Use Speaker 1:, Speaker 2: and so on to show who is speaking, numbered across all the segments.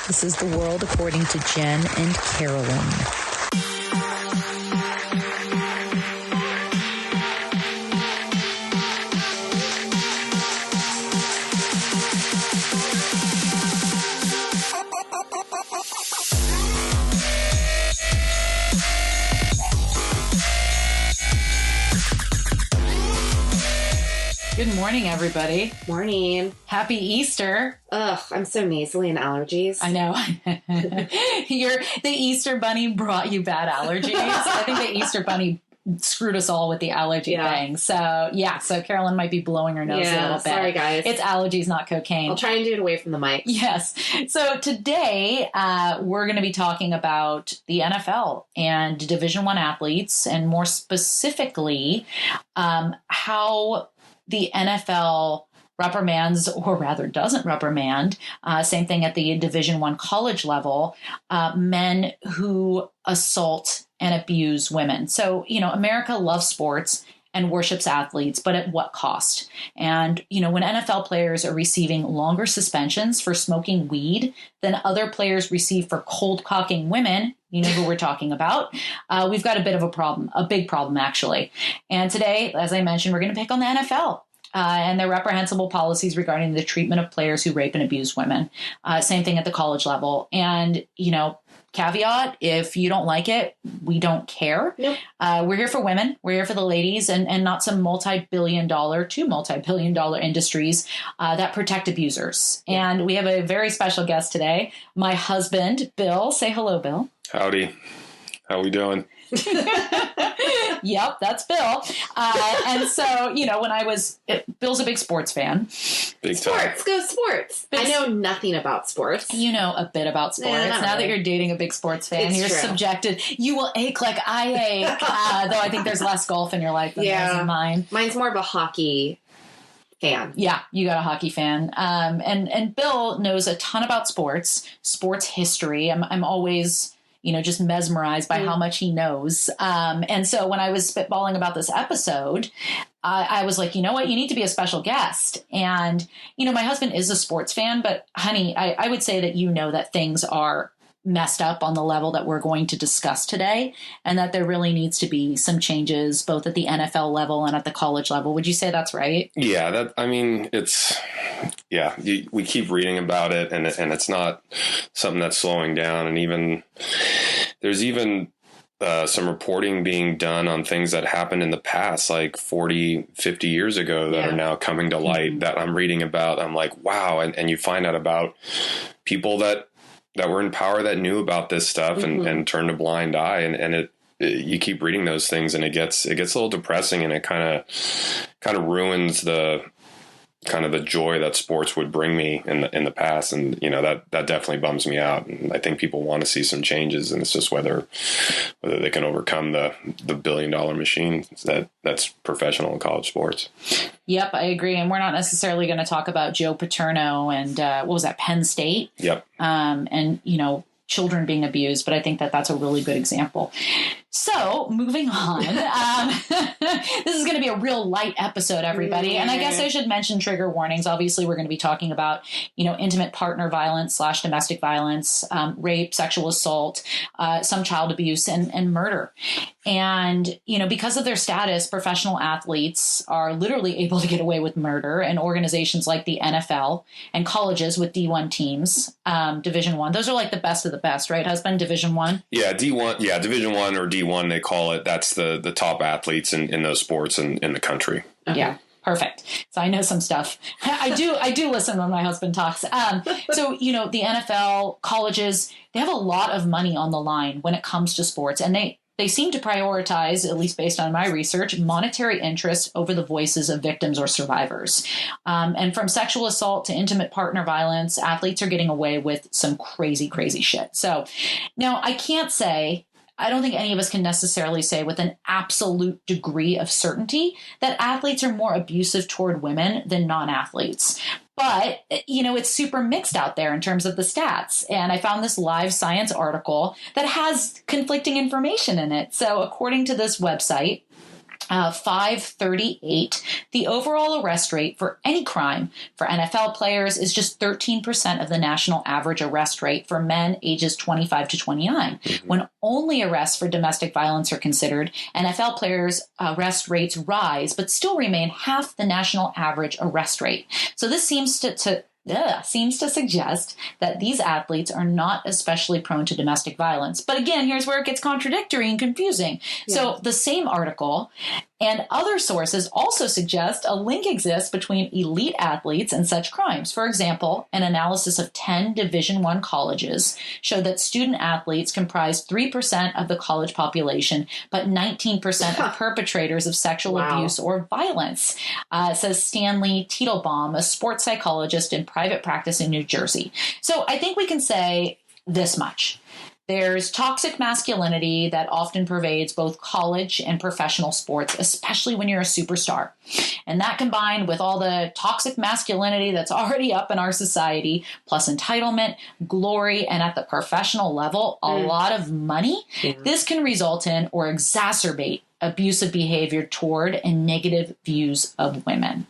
Speaker 1: This is The World According to Jen and Carolyn.
Speaker 2: Good morning, everybody.
Speaker 3: Morning.
Speaker 2: Happy Easter.
Speaker 3: Ugh, I'm so nasally and allergies.
Speaker 2: I know. The Easter Bunny brought you bad allergies. I think the Easter Bunny screwed us all with the allergy thing. So Carolyn might be blowing her nose a little bit.
Speaker 3: Sorry, guys.
Speaker 2: It's allergies, not cocaine.
Speaker 3: I'll try and do it away from the mic.
Speaker 2: Yes. So today we're going to be talking about the NFL and Division I athletes, and more specifically, how the NFL reprimands, or rather doesn't reprimand, same thing at the Division I college level, men who assault and abuse women. So, America loves sports and worships athletes, but at what cost? And, when NFL players are receiving longer suspensions for smoking weed than other players receive for cold cocking women, you know who we're talking about, we've got a bit of a problem, a big problem, actually. And today, as I mentioned, we're going to pick on the NFL. And their reprehensible policies regarding the treatment of players who rape and abuse women. Same thing at the college level. And, caveat, if you don't like it, we don't care.
Speaker 3: Nope.
Speaker 2: We're here for women. We're here for the ladies, and not some multi-billion dollar industries that protect abusers. Yeah. And we have a very special guest today, my husband, Bill. Say hello, Bill.
Speaker 4: Howdy. How we doing?
Speaker 2: Yep, that's Bill. And so, Bill's a big sports fan.
Speaker 4: Big time.
Speaker 3: Sports, go sports. I know nothing about sports.
Speaker 2: You know a bit about sports.
Speaker 3: Yeah,
Speaker 2: now that you're dating a big sports fan, you're subjected. You will ache like I ache. Though I think there's less golf in your life than there's in mine.
Speaker 3: Mine's more of a hockey fan.
Speaker 2: Yeah, you got a hockey fan. And Bill knows a ton about sports history. I'm always just mesmerized by how much he knows. And so when I was spitballing about this episode, I was like, you know what, you need to be a special guest. And, my husband is a sports fan, but honey, I would say that that things are messed up on the level that we're going to discuss today, and that there really needs to be some changes both at the NFL level and at the college level. Would you say that's right?
Speaker 4: Yeah, we keep reading about it, and it's not something that's slowing down. And there's some reporting being done on things that happened in the past, like 40, 50 years ago that are now coming to light that I'm reading about. I'm like, wow. And you find out about people that were in power that knew about this stuff and turned a blind eye. And you keep reading those things, and it gets a little depressing, and it kind of ruins the joy that sports would bring me in the past. And, that definitely bums me out. And I think people want to see some changes, and it's just whether they can overcome the $1 billion machine that's professional in college sports.
Speaker 2: Yep, I agree. And we're not necessarily going to talk about Joe Paterno and what was that, Penn State?
Speaker 4: Yep.
Speaker 2: And, children being abused, but I think that's a really good example. So moving on, this is going to be a real light episode, everybody. Yeah. And I guess I should mention trigger warnings. Obviously, we're going to be talking about, intimate partner violence / domestic violence, rape, sexual assault, some child abuse and murder. And, because of their status, professional athletes are literally able to get away with murder, and organizations like the NFL and colleges with D1 teams, Division I, those are like the best of the best, right, husband? Division I?
Speaker 4: Yeah, D1. Yeah, Division I or D1, they call it. That's the top athletes in those sports in the country.
Speaker 2: Okay. Yeah. Perfect. So I know some stuff. I do listen when my husband talks. So, the NFL, colleges, they have a lot of money on the line when it comes to sports, and they seem to prioritize, at least based on my research, monetary interest over the voices of victims or survivors. And from sexual assault to intimate partner violence, athletes are getting away with some crazy, crazy shit. So now I don't think any of us can necessarily say with an absolute degree of certainty that athletes are more abusive toward women than non-athletes. But, it's super mixed out there in terms of the stats. And I found this Live Science article that has conflicting information in it. So according to this website, 538, the overall arrest rate for any crime for NFL players is just 13% of the national average arrest rate for men ages 25 to 29. When only arrests for domestic violence are considered, NFL players' arrest rates rise, but still remain half the national average arrest rate. So this seems to suggest that these athletes are not especially prone to domestic violence. But again, here's where it gets contradictory and confusing. Yeah. So the same article and other sources also suggest a link exists between elite athletes and such crimes. For example, an analysis of 10 Division I colleges showed that student athletes comprise 3% of the college population, but 19% of perpetrators of sexual abuse or violence, says Stanley Teitelbaum, a sports psychologist in private practice in New Jersey. So I think we can say this much. There's toxic masculinity that often pervades both college and professional sports, especially when you're a superstar. And that combined with all the toxic masculinity that's already up in our society, plus entitlement, glory, and at the professional level, a lot of money, this can result in or exacerbate abusive behavior toward and negative views of women.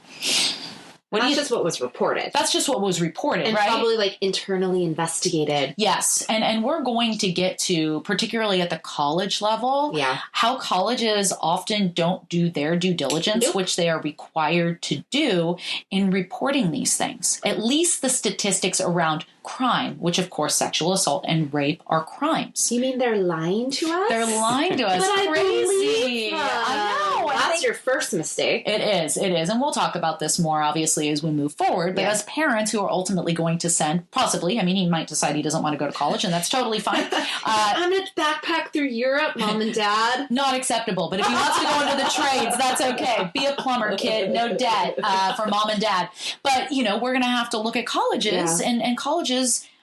Speaker 3: That's just what was reported.
Speaker 2: That's just what was reported,
Speaker 3: and
Speaker 2: right?
Speaker 3: And probably internally investigated.
Speaker 2: Yes. And we're going to get to, particularly at the college level, how colleges often don't do their due diligence, which they are required to do in reporting these things. At least the statistics around crime, which of course sexual assault and rape are crimes.
Speaker 3: You mean they're lying to us?
Speaker 2: They're lying to us.
Speaker 3: But
Speaker 2: crazy. I know.
Speaker 3: That's your first mistake.
Speaker 2: It is. And we'll talk about this more obviously as we move forward. But as parents who are ultimately going to send, possibly, he might decide he doesn't want to go to college, and that's totally fine.
Speaker 3: I'm going to backpack through Europe, Mom and Dad.
Speaker 2: Not acceptable. But if he wants to go into the trades, that's okay. Be a plumber, kid. No debt for Mom and Dad. But, we're going to have to look at colleges and colleges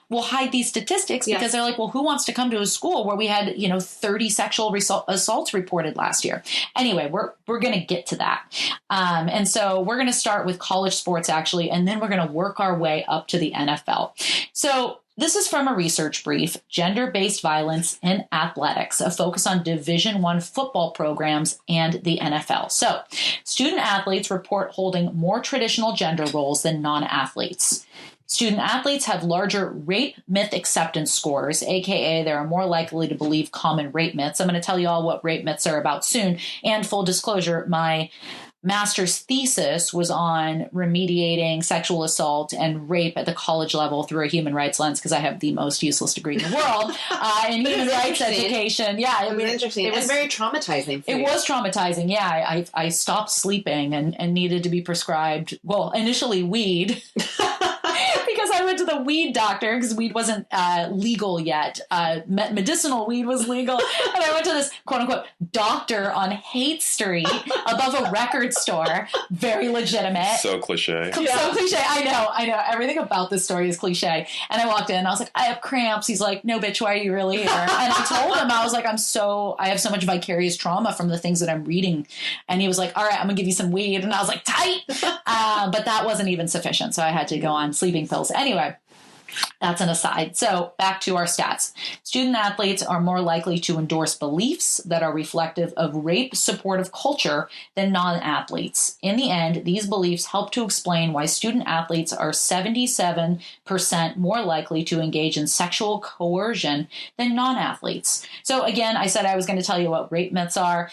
Speaker 2: will hide these statistics because they're like, well, who wants to come to a school where we had, 30 sexual assaults reported last year? Anyway, we're going to get to that. And so we're going to start with college sports, actually, and then we're going to work our way up to the NFL. So this is from a research brief, Gender-Based Violence in Athletics, a focus on Division I football programs and the NFL. So student athletes report holding more traditional gender roles than non-athletes. Student athletes have larger rape myth acceptance scores, aka they are more likely to believe common rape myths. I'm going to tell you all what rape myths are about soon. And full disclosure, my master's thesis was on remediating sexual assault and rape at the college level through a human rights lens, because I have the most useless degree in the world in human rights education. Yeah,
Speaker 3: it was interesting. It was very traumatizing.
Speaker 2: It was traumatizing. Yeah, I stopped sleeping and needed to be prescribed, well, initially weed. Because I went to the weed doctor because weed wasn't legal yet. Medicinal weed was legal. And I went to this quote unquote doctor on Haight Street above a record store. Very legitimate.
Speaker 4: So cliche.
Speaker 2: So cliche. I know. Everything about this story is cliche. And I walked in and I was like, I have cramps. He's like, no, bitch, why are you really here? And I told him, I was like, I have so much vicarious trauma from the things that I'm reading. And he was like, all right, I'm gonna give you some weed. And I was like, tight. But that wasn't even sufficient. So I had to go on sleeping pills. Anyway, that's an aside. So back to our stats. Student athletes are more likely to endorse beliefs that are reflective of rape supportive culture than non-athletes. In the end, these beliefs help to explain why student athletes are 77% more likely to engage in sexual coercion than non-athletes. So again, I said I was going to tell you what rape myths are.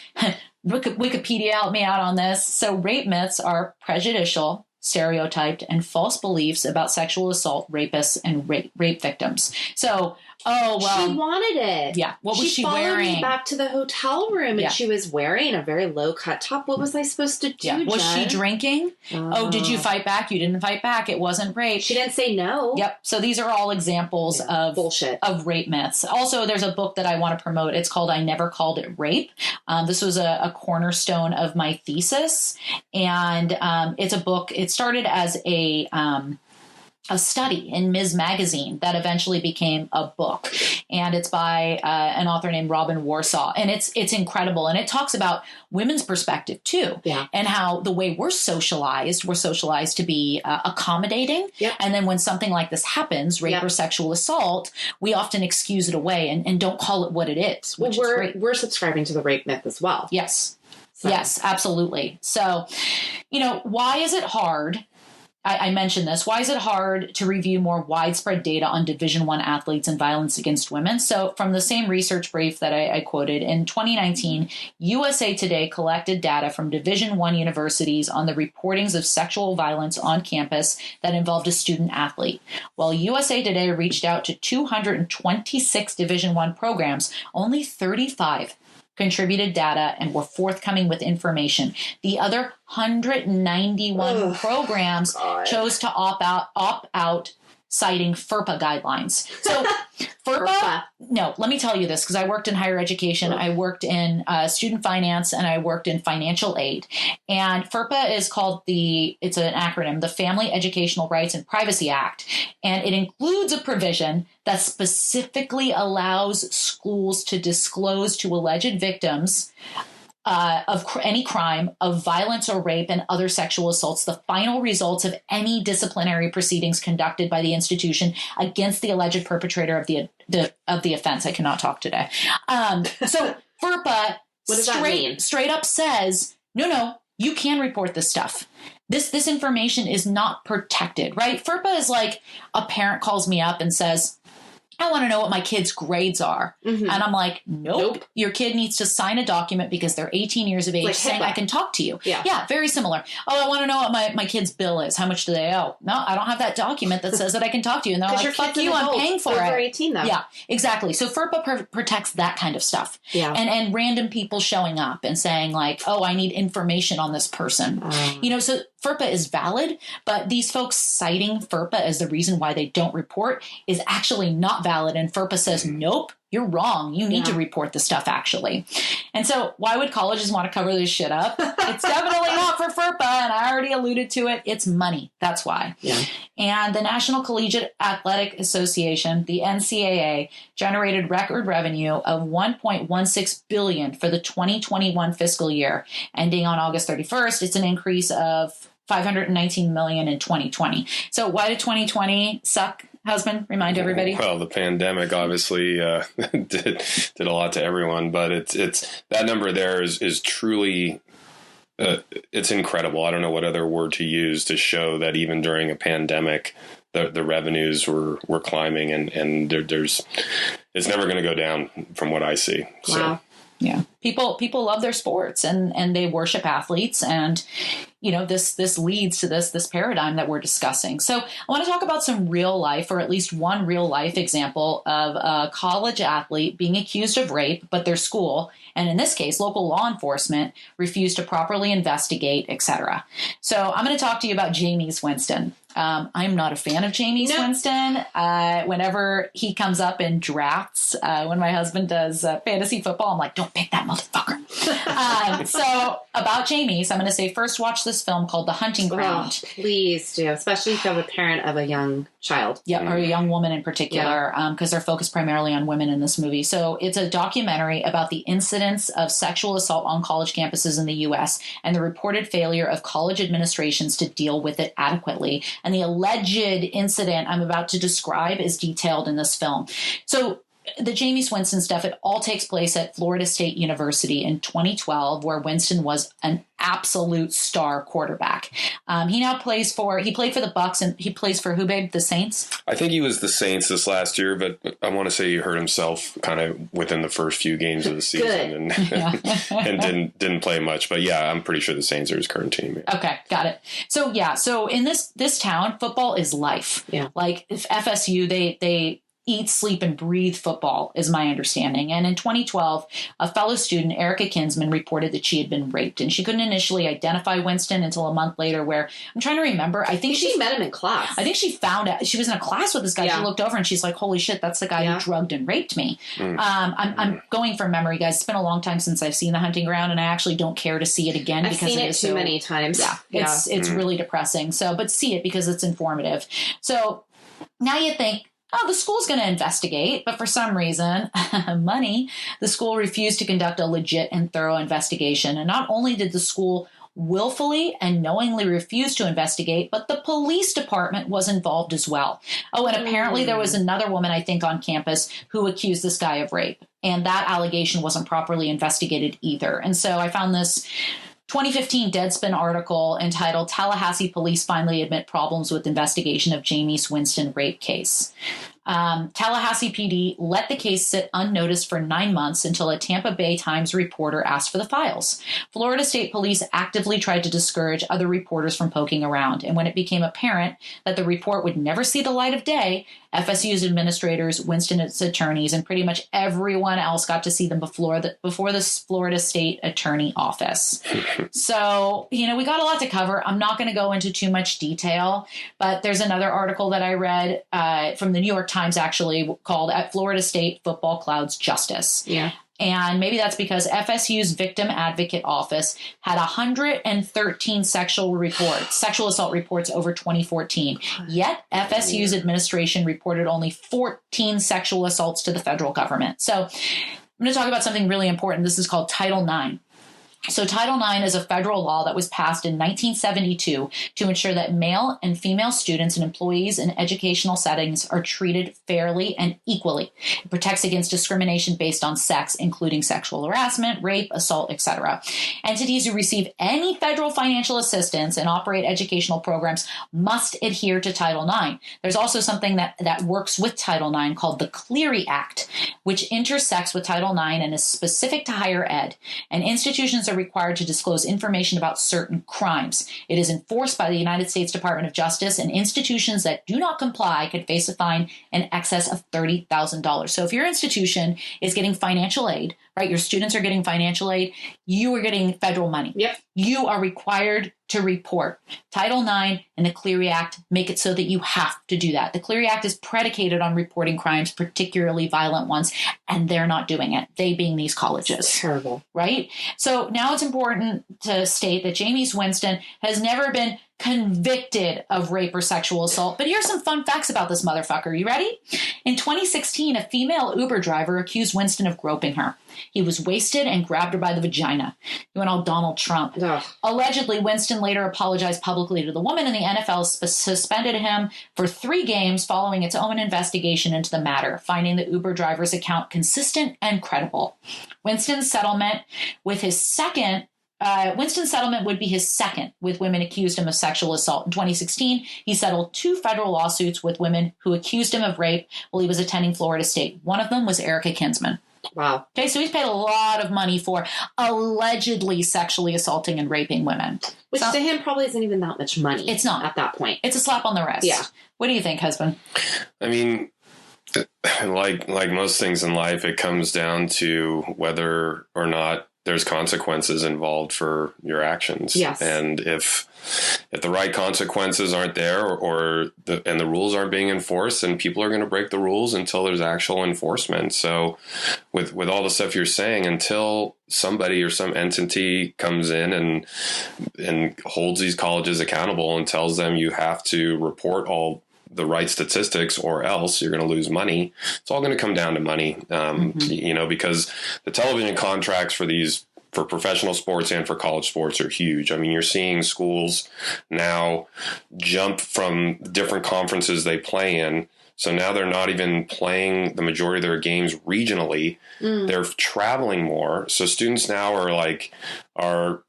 Speaker 2: Wikipedia helped me out on this. So rape myths are prejudicial, stereotyped, and false beliefs about sexual assault, rapists, and rape victims. So,
Speaker 3: she wanted it.
Speaker 2: Yeah. What was she wearing?
Speaker 3: She followed me back to the hotel room, and she was wearing a very low cut top. What was I supposed to do?
Speaker 2: Yeah. Was
Speaker 3: Jen?
Speaker 2: she drinking? Did you fight back? You didn't fight back. It wasn't rape.
Speaker 3: She didn't say no.
Speaker 2: Yep. So these are all examples of
Speaker 3: bullshit,
Speaker 2: of rape myths. Also, there's a book that I want to promote. It's called I Never Called It Rape. This was a cornerstone of my thesis, and it's a book. It started as a study in Ms. Magazine that eventually became a book. And it's by an author named Robin Warsaw. And it's incredible. And it talks about women's perspective, too.
Speaker 3: Yeah.
Speaker 2: And how the way we're socialized to be accommodating.
Speaker 3: Yep.
Speaker 2: And then when something like this happens, rape or sexual assault, we often excuse it away and don't call it what it is, which is great.
Speaker 3: We're subscribing to the rape myth as well.
Speaker 2: Yes.
Speaker 3: So.
Speaker 2: Yes, absolutely. So, why is it hard? I mentioned this. Why is it hard to review more widespread data on Division I athletes and violence against women? So from the same research brief that I quoted, in 2019, USA Today collected data from Division I universities on the reportings of sexual violence on campus that involved a student athlete. While USA Today reached out to 226 Division I programs, only 35 contributed data and were forthcoming with information. The other 191 programs chose to opt out, citing FERPA guidelines. So FERPA, no, let me tell you this, because I worked in higher education, I worked in student finance, and I worked in financial aid. And FERPA is called it's an acronym, the Family Educational Rights and Privacy Act. And it includes a provision that specifically allows schools to disclose to alleged victims of any crime of violence or rape and other sexual assaults, the final results of any disciplinary proceedings conducted by the institution against the alleged perpetrator of the offense. I cannot talk today. So FERPA straight up says, no, you can report this stuff. This information is not protected, right? FERPA is like a parent calls me up and says, I want to know what my kid's grades are. Mm-hmm. And I'm like, nope. Your kid needs to sign a document because they're 18 years of age saying I can talk to you. Yeah, very similar. Oh, I want to know what my kid's bill is. How much do they owe? No, I don't have that document that says that I can talk to you. And they're like, fuck you, I'm paying for it.
Speaker 3: Over 18 though.
Speaker 2: Yeah, exactly. So FERPA protects that kind of stuff. Yeah. And random people showing up and saying like, oh, I need information on this person. So FERPA is valid, but these folks citing FERPA as the reason why they don't report is actually not valid. And FERPA says, nope, you're wrong. You need to report the stuff, actually. And so why would colleges want to cover this shit up? It's definitely not for FERPA. And I already alluded to it. It's money. That's why. Yeah. And the National Collegiate Athletic Association, the NCAA, generated record revenue of $1.16 billion for the 2021 fiscal year, ending on August 31st. It's an increase of $519 million in 2020. So why did 2020 suck? Husband, remind everybody.
Speaker 4: Well, the pandemic obviously did a lot to everyone, but it's that number there is truly it's incredible. I don't know what other word to use to show that even during a pandemic, the revenues were climbing, and there's it's never going to go down from what I see.
Speaker 3: Wow.
Speaker 4: So.
Speaker 2: Yeah. People love their sports and they worship athletes. And, this leads to this paradigm that we're discussing. So I want to talk about some real life, or at least one real life example of a college athlete being accused of rape, but their school, and in this case, local law enforcement, refused to properly investigate, etc. So I'm going to talk to you about Jameis Winston. I'm not a fan of Jameis Winston. Whenever he comes up in drafts, when my husband does fantasy football, I'm like, don't pick that motherfucker. So about Jameis, I'm going to say first watch this film called The Hunting Ground.
Speaker 3: Oh, please do, especially if you have a parent of a young child.
Speaker 2: Yeah, or a young woman in particular, because they're focused primarily on women in this movie. So it's a documentary about the incidence of sexual assault on college campuses in the U.S. and the reported failure of college administrations to deal with it adequately. And the alleged incident I'm about to describe is detailed in this film. So the Jameis Winston stuff, it all takes place at Florida State University in 2012, where Winston was an absolute star quarterback. He played for the Bucs, and he plays for who, babe? The Saints?
Speaker 4: I think he was the Saints this last year, but I want to say he hurt himself kind of within the first few games of the season and didn't play much. But yeah, I'm pretty sure the Saints are his current team. Yeah.
Speaker 2: Okay, got it. So in this town, football is life. Yeah. Like if FSU, they eat, sleep, and breathe football, is my understanding. And in 2012, a fellow student, Erica Kinsman, reported that she had been raped. And she couldn't initially identify Winston until a month later, where I'm trying to remember. I think
Speaker 3: she met him in class.
Speaker 2: I think she found out. She was in a class with this guy. Yeah. She looked over and she's like, holy shit, that's the guy who drugged and raped me. I'm going from memory, guys. It's been a long time since I've seen The Hunting Ground, and I actually don't care to see it again.
Speaker 3: I've
Speaker 2: because
Speaker 3: seen
Speaker 2: it is
Speaker 3: too many times.
Speaker 2: Yeah, it's really depressing. So, but see it because it's informative. So now you think, oh, the school's going to investigate. But for some reason, money, the school refused to conduct a legit and thorough investigation. And not only did the school willfully and knowingly refused to investigate, but the police department was involved as well. Oh, and apparently there was another woman, I think, on campus who accused this guy of rape. And that allegation wasn't properly investigated either. And so I found this 2015 Deadspin article entitled "Tallahassee Police Finally Admit Problems with Investigation of Jameis Winston Rape Case." Tallahassee PD let the case sit unnoticed for 9 months until a Tampa Bay Times reporter asked for the files. Florida State Police actively tried to discourage other reporters from poking around. And when it became apparent that the report would never see the light of day, FSU's administrators, Winston's attorneys, and pretty much everyone else got to see them before the Florida State Attorney Office. So, we got a lot to cover. I'm not going to go into too much detail, but there's another article that I read from the New York Times, actually, called "At Florida State Football Clouds Justice." Yeah. And maybe that's because FSU's Victim Advocate Office had 113 sexual assault reports over 2014. Yet FSU's administration reported only 14 sexual assaults to the federal government. So I'm going to talk about something really important. This is called Title IX. So Title IX is a federal law that was passed in 1972 to ensure that male and female students and employees in educational settings are treated fairly and equally. It protects against discrimination based on sex, including sexual harassment, rape, assault, etc. Entities who receive any federal financial assistance and operate educational programs must adhere to Title IX. There's also something that works with Title IX called the Clery Act, which intersects with Title IX and is specific to higher ed. And institutions are required to disclose information about certain crimes. It is enforced by the United States Department of Justice, and institutions that do not comply could face a fine in excess of $30,000. So if your institution is getting financial aid, right, your students are getting financial aid, you are getting federal money. Yep. You are required to report. Title IX and the Clery Act make it so that you have to do that. The Clery Act is predicated on reporting crimes, particularly violent ones, and they're not doing it. They being these colleges.
Speaker 3: It's terrible.
Speaker 2: Right? So now it's important to state that Jameis Winston has never been convicted of rape or sexual assault. But here's some fun facts about this motherfucker. You ready? In 2016, a female Uber driver accused Winston of groping her. He was wasted and grabbed her by the vagina. He went all Donald Trump. Ugh. Allegedly, Winston later apologized publicly to the woman, and the NFL suspended him for 3 games following its own investigation into the matter, finding the Uber driver's account consistent and credible. Winston's settlement would be his second with women accused him of sexual assault. In 2016, he settled 2 federal lawsuits with women who accused him of rape while he was attending Florida State. One of them was Erica Kinsman. Wow. Okay, so he's paid a lot of money for allegedly sexually assaulting and raping women.
Speaker 3: Which to him probably isn't even that much money.
Speaker 2: It's not.
Speaker 3: At that point.
Speaker 2: It's a slap on the wrist. Yeah. What do you think, husband?
Speaker 4: I mean, like most things in life, it comes down to whether or not there's consequences involved for your actions. Yes. And if the right consequences aren't there and the rules aren't being enforced, then people are going to break the rules until there's actual enforcement. So with all the stuff you're saying, until somebody or some entity comes in and holds these colleges accountable and tells them you have to report all the right statistics or else you're going to lose money. It's all going to come down to money, because the television contracts for professional sports and for college sports are huge. I mean, you're seeing schools now jump from different conferences they play in. So now they're not even playing the majority of their games regionally. They're traveling more. So students now are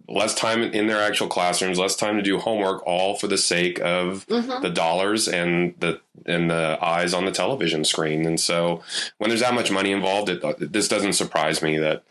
Speaker 4: less time in their actual classrooms, less time to do homework, all for the sake of the dollars and the eyes on the television screen. And so when there's that much money involved, this doesn't surprise me that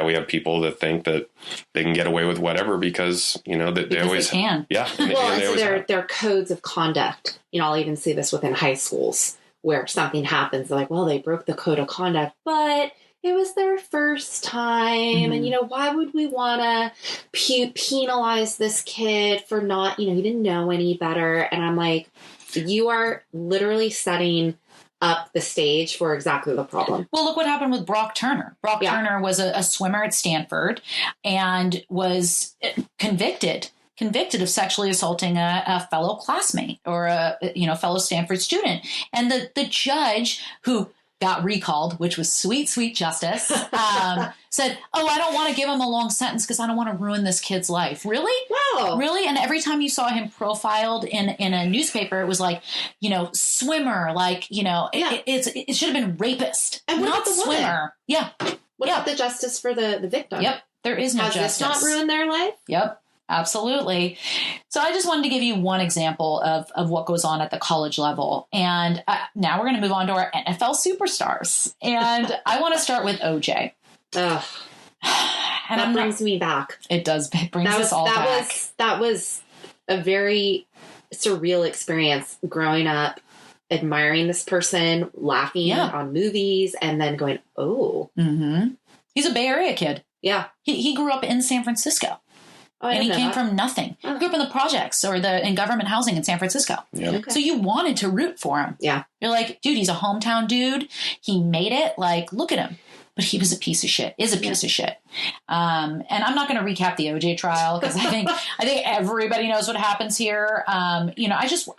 Speaker 4: we have people that think that they can get away with whatever because they always
Speaker 2: can.
Speaker 4: Yeah.
Speaker 3: Their codes of conduct. I'll even see this within high schools where something happens. They're like, well, they broke the code of conduct, but it was their first time. And, why would we want to penalize this kid for not, he didn't know any better. And I'm like, you are literally setting up the stage for exactly the problem.
Speaker 2: Well, look what happened with Brock Turner. Brock Turner was a swimmer at Stanford and was convicted of sexually assaulting a fellow classmate or a fellow Stanford student. And the judge who got recalled, which was sweet, sweet justice, said, oh, I don't want to give him a long sentence because I don't want to ruin this kid's life. Really?
Speaker 3: Wow.
Speaker 2: Really? And every time you saw him profiled in a newspaper, it was like, swimmer, like, it should have been rapist,
Speaker 3: and
Speaker 2: not swimmer. Yeah.
Speaker 3: What about the justice for the victim?
Speaker 2: Yep. There is no justice.
Speaker 3: Has this not ruined their life?
Speaker 2: Yep. Absolutely. So I just wanted to give you one example of what goes on at the college level. And now we're going to move on to our NFL superstars. And I want to start with OJ.
Speaker 3: Ugh. And that brings me back.
Speaker 2: It does. It brings us all back.
Speaker 3: That was a very surreal experience growing up, admiring this person, laughing on movies, and then going, oh.
Speaker 2: Mm-hmm. He's a Bay Area kid.
Speaker 3: Yeah.
Speaker 2: He grew up in San Francisco.
Speaker 3: Oh,
Speaker 2: and he came from nothing. He grew up in the projects or in government housing in San Francisco.
Speaker 4: Yeah.
Speaker 3: Okay.
Speaker 2: So you wanted to root for him.
Speaker 3: Yeah.
Speaker 2: You're like, dude, he's a hometown dude. He made it. Like, look at him. But he was a piece of shit, is a piece of shit. And I'm not going to recap the OJ trial because I think everybody knows what happens here. I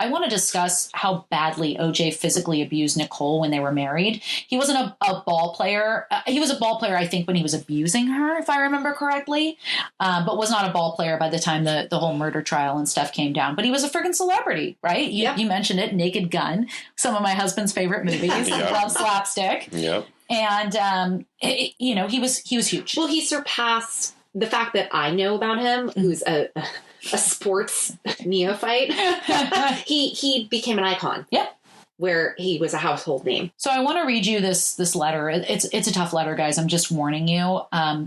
Speaker 2: want to discuss how badly OJ physically abused Nicole when they were married. He wasn't a ball player. He was a ball player, I think, when he was abusing her, if I remember correctly, but was not a ball player by the time the whole murder trial and stuff came down. But he was a freaking celebrity, right? You mentioned it, Naked Gun, some of my husband's favorite movies. I love slapstick.
Speaker 4: Yep.
Speaker 2: And, he was huge.
Speaker 3: Well, he surpassed the fact that I know about him, who's a sports neophyte. he became an icon.
Speaker 2: Yep.
Speaker 3: Where he was a household name.
Speaker 2: So I want to read you this letter. It's a tough letter, guys. I'm just warning you.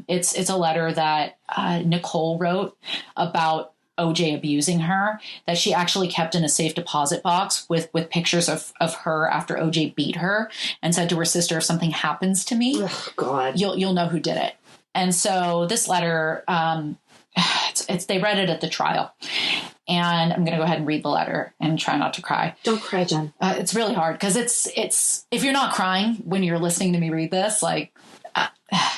Speaker 2: It's a letter that Nicole wrote about OJ abusing her, that she actually kept in a safe deposit box with pictures of her after OJ beat her, and said to her sister, if something happens to me,
Speaker 3: oh, God,
Speaker 2: you'll know who did it. And so this letter, they read it at the trial. And I'm going to go ahead and read the letter and try not to cry.
Speaker 3: Don't cry, Jen.
Speaker 2: It's really hard because it's if you're not crying when you're listening to me read this,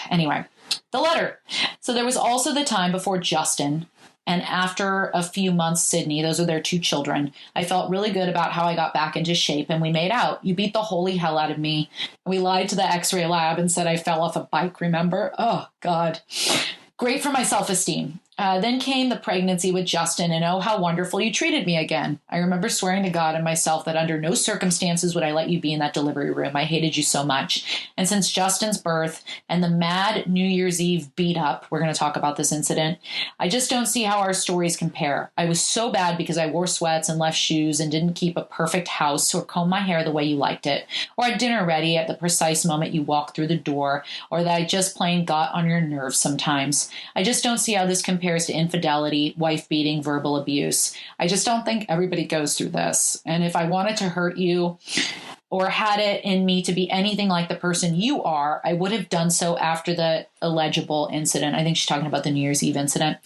Speaker 2: anyway, the letter. So there was also the time before Justin and after a few months, Sydney, those are their 2 children. I felt really good about how I got back into shape and we made out. You beat the holy hell out of me. We lied to the x-ray lab and said I fell off a bike, remember? Oh, God. Great for my self-esteem. Then came the pregnancy with Justin, and oh, how wonderful you treated me again. I remember swearing to God and myself that under no circumstances would I let you be in that delivery room. I hated you so much. And since Justin's birth and the mad New Year's Eve beat up, we're going to talk about this incident, I just don't see how our stories compare. I was so bad because I wore sweats and left shoes and didn't keep a perfect house or comb my hair the way you liked it, or had dinner ready at the precise moment you walked through the door, or that I just plain got on your nerves sometimes. I just don't see how this compares to infidelity, wife beating, verbal abuse. I just don't think everybody goes through this. And if I wanted to hurt you or had it in me to be anything like the person you are, I would have done so after the illegible incident. I think she's talking about the New Year's Eve incident.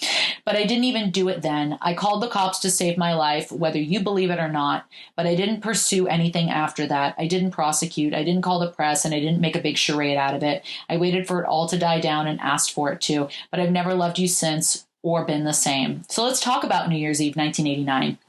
Speaker 2: But I didn't even do it then. I called the cops to save my life, whether you believe it or not, but I didn't pursue anything after that. I didn't prosecute. I didn't call the press, and I didn't make a big charade out of it. I waited for it all to die down and asked for it to, but I've never loved you since or been the same. So let's talk about New Year's Eve, 1989.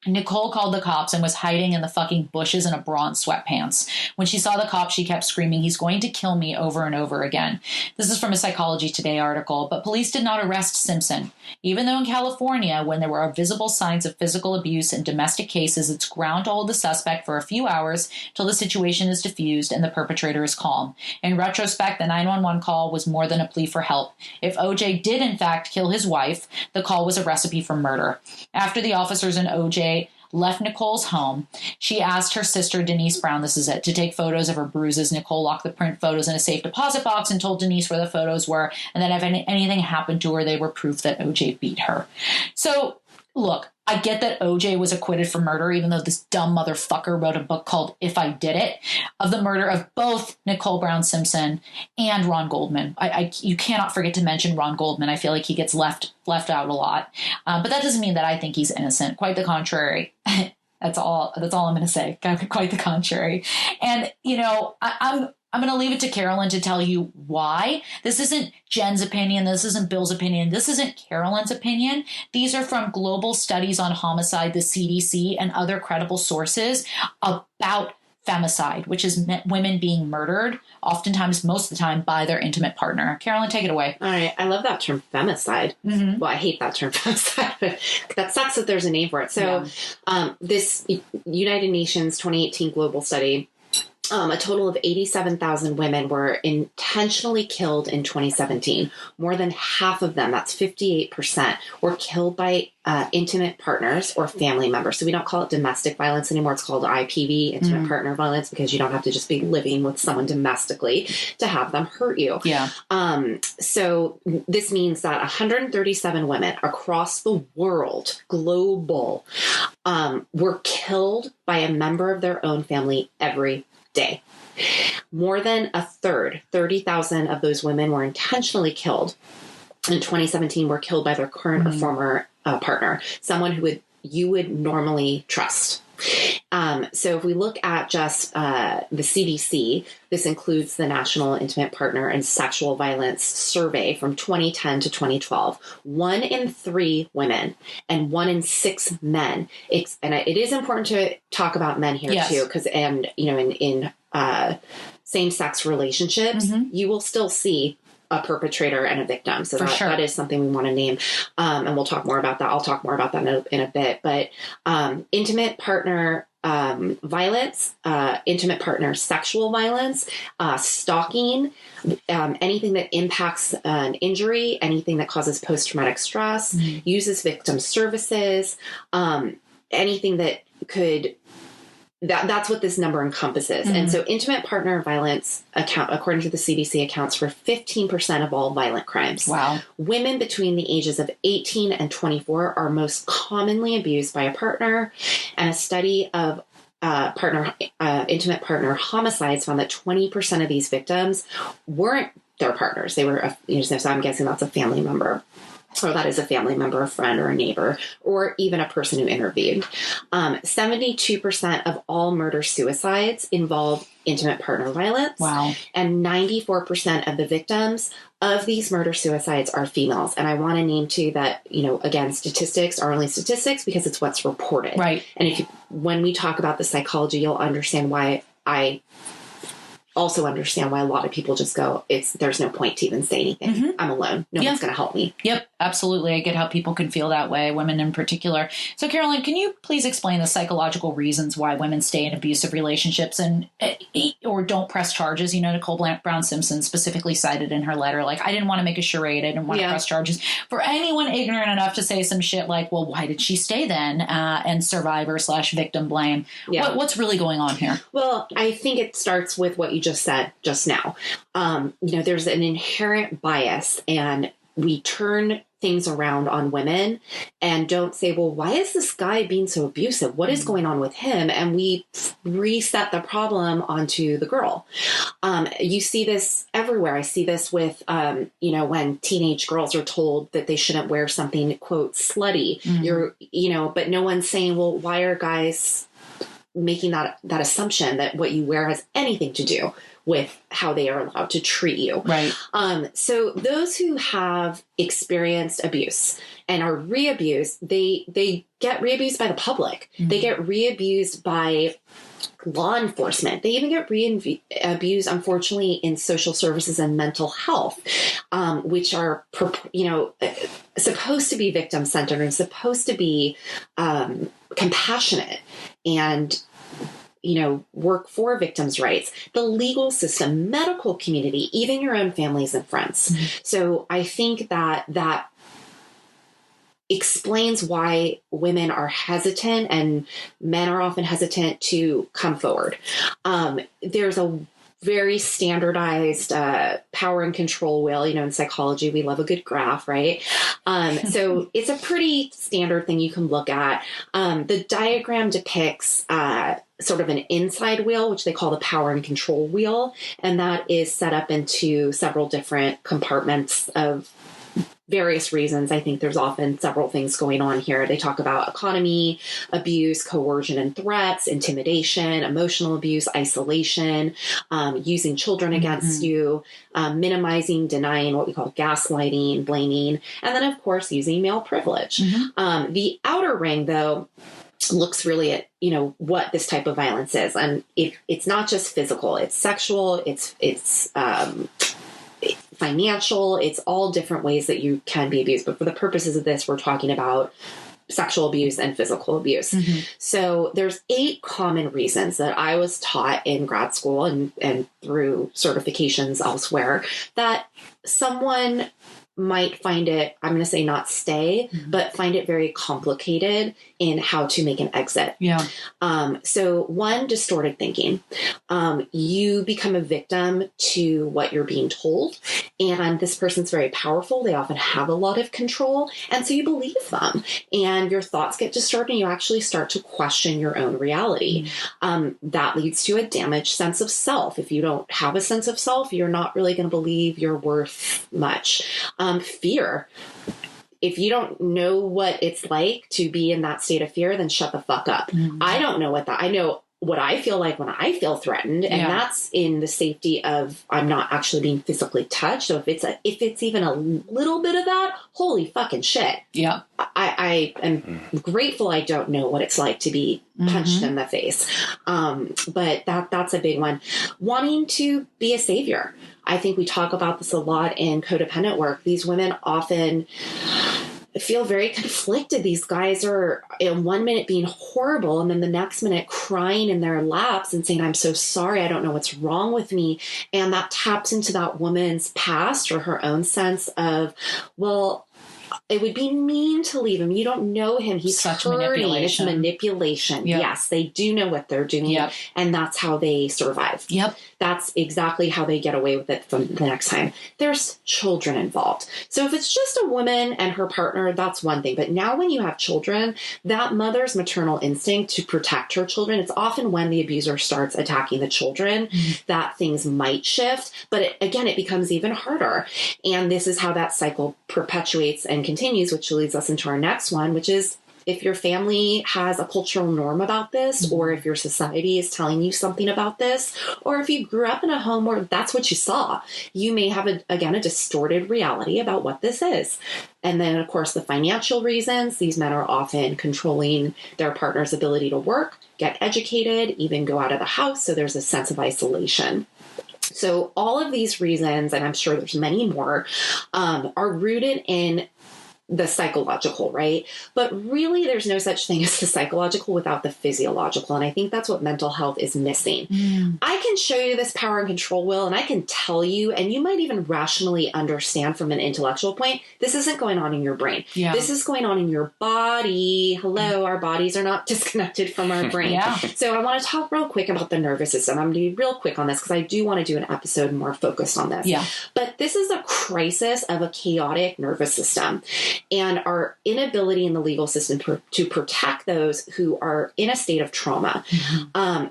Speaker 2: Nicole called the cops and was hiding in the fucking bushes in a bra and sweatpants. When she saw the cops, she kept screaming, "He's going to kill me," over and over again. This is from a Psychology Today article, but police did not arrest Simpson. Even though in California, when there were visible signs of physical abuse in domestic cases, it's ground to hold the suspect for a few hours till the situation is diffused and the perpetrator is calm. In retrospect, the 911 call was more than a plea for help. If OJ did in fact kill his wife, the call was a recipe for murder. After the officers and OJ left Nicole's home, she asked her sister, Denise Brown, this is it, to take photos of her bruises. Nicole locked the print photos in a safe deposit box and told Denise where the photos were, and that if anything happened to her, they were proof that OJ beat her. So, look, I get that OJ was acquitted for murder, even though this dumb motherfucker wrote a book called If I Did It, of the murder of both Nicole Brown Simpson and Ron Goldman. You cannot forget to mention Ron Goldman. I feel like he gets left out a lot. But that doesn't mean that I think he's innocent. Quite the contrary. That's all I'm going to say. Quite the contrary. And, I'm going to leave it to Carolyn to tell you why. This isn't Jen's opinion. This isn't Bill's opinion. This isn't Carolyn's opinion. These are from global studies on homicide, the CDC, and other credible sources about femicide, which is women being murdered, oftentimes, most of the time, by their intimate partner. Carolyn, take it away.
Speaker 3: All right. I love that term, femicide. Mm-hmm. Well, I hate that term, femicide, but that sucks that there's a name for it. So this United Nations 2018 global study, a total of 87,000 women were intentionally killed in 2017. More than half of them, that's 58%, were killed by intimate partners or family members. So we don't call it domestic violence anymore. It's called IPV, intimate partner violence, because you don't have to just be living with someone domestically to have them hurt you.
Speaker 2: Yeah.
Speaker 3: So this means that 137 women across the world, global, were killed by a member of their own family every day. More than a third, 30,000 of those women were intentionally killed in 2017, were killed by their current or former partner, someone who you would normally trust. So if we look at just the CDC, this includes the National Intimate Partner and Sexual Violence Survey from 2010 to 2012. 1 in 3 women and 1 in 6 men. And it is important to talk about men here too, because in same-sex relationships, you will still see a perpetrator and a victim. So that is something we want to name. And we'll talk more about that. I'll talk more about that in a bit. But intimate partner violence, intimate partner sexual violence, stalking, anything that impacts an injury, anything that causes post-traumatic stress, uses victim services, anything that could... That's what this number encompasses. And so intimate partner violence, according to the CDC, accounts for 15% of all violent crimes. Wow. Women between the ages of 18 and 24 are most commonly abused by a partner. And a study of intimate partner homicides found that 20% of these victims weren't their partners. They were, so I'm guessing that's a family member. Or that is a family member, a friend, or a neighbor, or even a person who intervened. 72% of all murder-suicides involve intimate partner violence. Wow. And 94% of the victims of these murder-suicides are females. And I want to name, too, that, again, statistics are only statistics because it's what's reported. Right. And when we talk about the psychology, you'll understand why I also understand why a lot of people just go, there's no point to even say anything. I'm alone. No one's going to help me. Yep,
Speaker 2: absolutely. I get how people can feel that way, women in particular. So, Carolyn, can you please explain the psychological reasons why women stay in abusive relationships or don't press charges? Nicole Brown Simpson specifically cited in her letter, I didn't want to make a charade. I didn't want to press charges. For anyone ignorant enough to say some shit like, well, why did she stay then? And survivor/victim blame. Yeah. What's really going on here?
Speaker 3: Well, I think it starts with what you just said just now. There's an inherent bias, and we turn things around on women and don't say, well, why is this guy being so abusive? What is going on with him? And we reset the problem onto the girl. You see this everywhere. I see this with, when teenage girls are told that they shouldn't wear something, quote, slutty, but no one's saying, well, why are guys making that assumption that what you wear has anything to do with how they are allowed to treat you. Right. So those who have experienced abuse and are re-abused, they get re-abused by the public. Mm-hmm. They get re-abused by law enforcement. They even get re-abused, unfortunately, in social services and mental health, which are, supposed to be victim-centered and supposed to be compassionate and work for victims' rights, the legal system, medical community, even your own families and friends. Mm-hmm. So I think that explains why women are hesitant and men are often hesitant to come forward. There's a very standardized power and control wheel. In psychology, we love a good graph, right? So it's a pretty standard thing you can look at. The diagram depicts sort of an inside wheel, which they call the power and control wheel. And that is set up into several different compartments of various reasons. I think there's often several things going on here. They talk about economy, abuse, coercion and threats, intimidation, emotional abuse, isolation, using children against you, minimizing, denying, what we call gaslighting, blaming, and then, of course, using male privilege. Mm-hmm. The outer ring, though, looks really at, what this type of violence is. And it's not just physical, it's sexual, it's financial, it's all different ways that you can be abused. But for the purposes of this, we're talking about sexual abuse and physical abuse. Mm-hmm. So there's 8 common reasons that I was taught in grad school and through certifications elsewhere that someone might find it, I'm going to say not stay, but find it very complicated in how to make an exit.
Speaker 2: Yeah.
Speaker 3: So one, distorted thinking. You become a victim to what you're being told, and this person's very powerful. They often have a lot of control, and so you believe them, and your thoughts get distorted, and you actually start to question your own reality. That leads to a damaged sense of self. If you don't have a sense of self, you're not really going to believe you're worth much. Fear. If you don't know what it's like to be in that state of fear, then shut the fuck up. I don't know I know what I feel like when I feel threatened. And that's in the safety of, I'm not actually being physically touched. So if it's even a little bit of that, holy fucking shit.
Speaker 2: Yeah.
Speaker 3: I am grateful I don't know what it's like to be punched in the face. But that's a big one. Wanting to be a savior. I think we talk about this a lot in codependent work. These women often feel very conflicted. These guys are in one minute being horrible and then the next minute crying in their laps and saying, I'm so sorry. I don't know what's wrong with me. And that taps into that woman's past or her own sense of, well, it would be mean to leave him. You don't know him. He's
Speaker 2: such
Speaker 3: hurting.
Speaker 2: manipulation.
Speaker 3: It's manipulation.
Speaker 2: Yep.
Speaker 3: Yes, they do know what they're doing.
Speaker 2: Yep.
Speaker 3: And that's how they survive.
Speaker 2: Yep.
Speaker 3: That's exactly how they get away with it from the next time. There's children involved. So if it's just a woman and her partner, that's one thing. But now when you have children, that mother's maternal instinct to protect her children, it's often when the abuser starts attacking the children that things might shift. But it becomes even harder. And this is how that cycle perpetuates and continues, which leads us into our next one, which is if your family has a cultural norm about this, or if your society is telling you something about this, or if you grew up in a home where that's what you saw, you may have, a distorted reality about what this is. And then, of course, the financial reasons. These men are often controlling their partner's ability to work, get educated, even go out of the house. So there's a sense of isolation. So all of these reasons, and I'm sure there's many more, are rooted in the psychological, right? But really, there's no such thing as the psychological without the physiological. And I think that's what mental health is missing. I can show you this power and control wheel, and I can tell you, and you might even rationally understand from an intellectual point, this isn't going on in your brain. Yeah. This is going on in your body. Hello, our bodies are not disconnected from our brain. Yeah. So I want to talk real quick about the nervous system. I'm going to be real quick on this because I do want to do an episode more focused on this. Yeah. But this is a crisis of a chaotic nervous system. And our inability in the legal system to protect those who are in a state of trauma.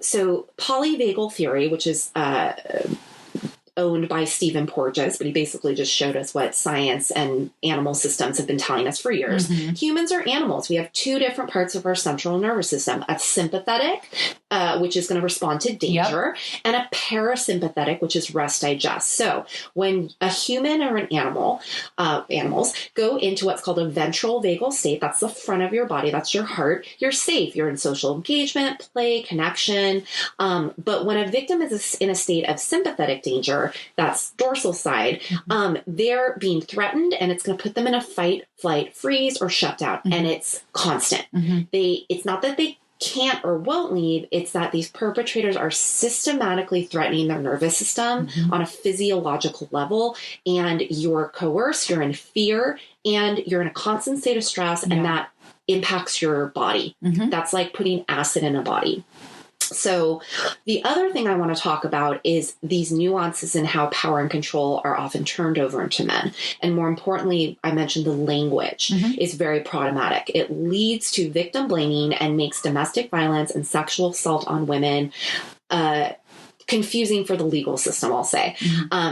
Speaker 3: So polyvagal theory, which is owned by Stephen Porges, but he basically just showed us what science and animal systems have been telling us for years. Humans are animals. We have 2 different parts of our central nervous system, a sympathetic, which is going to respond to danger, and a parasympathetic, which is rest, digest. So when a human or an animal, animals go into what's called a ventral vagal state, that's the front of your body, that's your heart, you're safe. You're in social engagement, play, connection. But when a victim is in a state of sympathetic danger, that's dorsal side, they're being threatened, and it's going to put them in a fight, flight, freeze, or shutdown. And it's constant. It's not that they can't or won't leave, it's that these perpetrators are systematically threatening their nervous system on a physiological level, and you're coerced, you're in fear, and you're in a constant state of stress, and that impacts your body. That's like putting acid in a body. So the other thing I want to talk about is these nuances in how power and control are often turned over into men. And more importantly, I mentioned the language is very problematic. It leads to victim blaming and makes domestic violence and sexual assault on women confusing for the legal system, I'll say.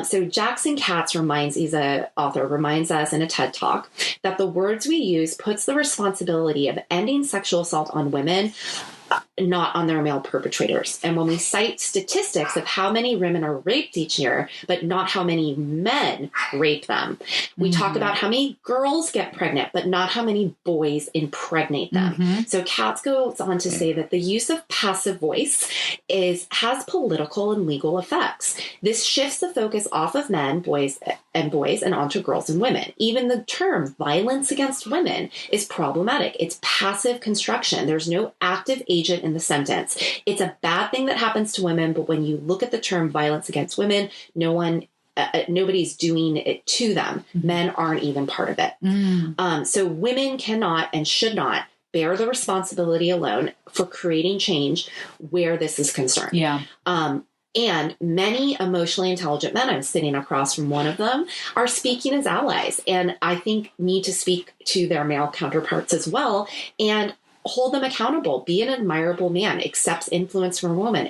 Speaker 3: So Jackson Katz he's an author, reminds us in a TED Talk that the words we use puts the responsibility of ending sexual assault on women not on their male perpetrators. And when we cite statistics of how many women are raped each year, but not how many men rape them, we talk about how many girls get pregnant, but not how many boys impregnate them. So Katz goes on to say that the use of passive voice has political and legal effects. This shifts the focus off of men, boys, and onto girls and women. Even the term violence against women is problematic. It's passive construction. There's no active agent in the sentence. It's a bad thing that happens to women, but when you look at the term violence against women, nobody's doing it to them. Men aren't even part of it. So women cannot and should not bear the responsibility alone for creating change where this is concerned. And many emotionally intelligent men, I'm sitting across from one of them, are speaking as allies, and I think need to speak to their male counterparts as well and hold them accountable. Be an admirable man, accepts influence from a woman,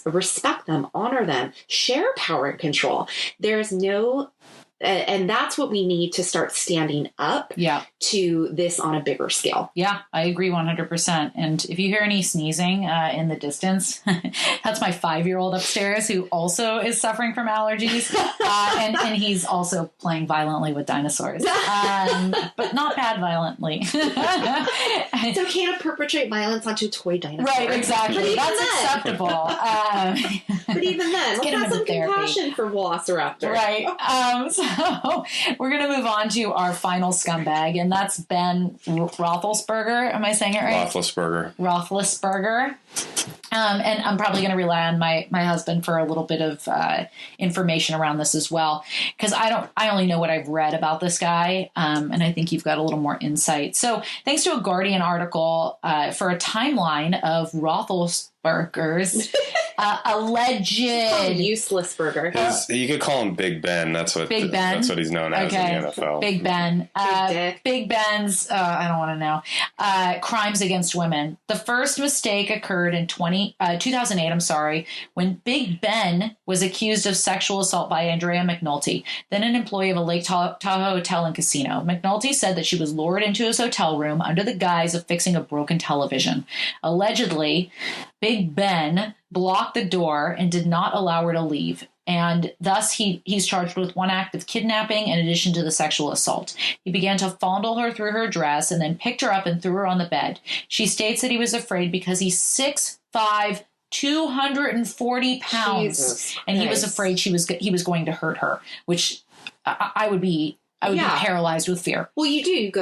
Speaker 3: respect them, honor them, share power and control. There's no... And that's what we need to start standing up to this on a bigger scale. Yeah,
Speaker 2: I agree 100%. And if you hear any sneezing in the distance, that's my 5-year-old upstairs who also is suffering from allergies. And he's also playing violently with dinosaurs, but not bad violently.
Speaker 3: It's okay to perpetrate violence onto toy dinosaurs.
Speaker 2: Right, exactly. That's acceptable.
Speaker 3: But even then, let's have some compassion for Velociraptor.
Speaker 2: Right. So we're going to move on to our final scumbag, and that's Ben Roethlisberger. Am I saying it right? Roethlisberger. And I'm probably going to rely on my husband for a little bit of information around this as well, because I only know what I've read about this guy, and I think you've got a little more insight. So thanks to a Guardian article for a timeline of Roethlisberger's alleged
Speaker 3: useless burger.
Speaker 4: You could call him Big Ben. That's what he's known as in the NFL.
Speaker 2: Big Ben. Big Ben's, I don't want to know, crimes against women. The first mistake occurred in 2008, when Big Ben was accused of sexual assault by Andrea McNulty, then an employee of a Lake Tahoe hotel and casino. McNulty said that she was lured into his hotel room under the guise of fixing a broken television. Allegedly, Big Ben blocked the door and did not allow her to leave. And thus he's charged with one act of kidnapping in addition to the sexual assault. He began to fondle her through her dress and then picked her up and threw her on the bed. She states that he was afraid because he's 6'5", 240 pounds.
Speaker 3: Jesus
Speaker 2: and
Speaker 3: Christ.
Speaker 2: He was afraid he was going to hurt her, which I would be paralyzed with fear.
Speaker 3: Well, you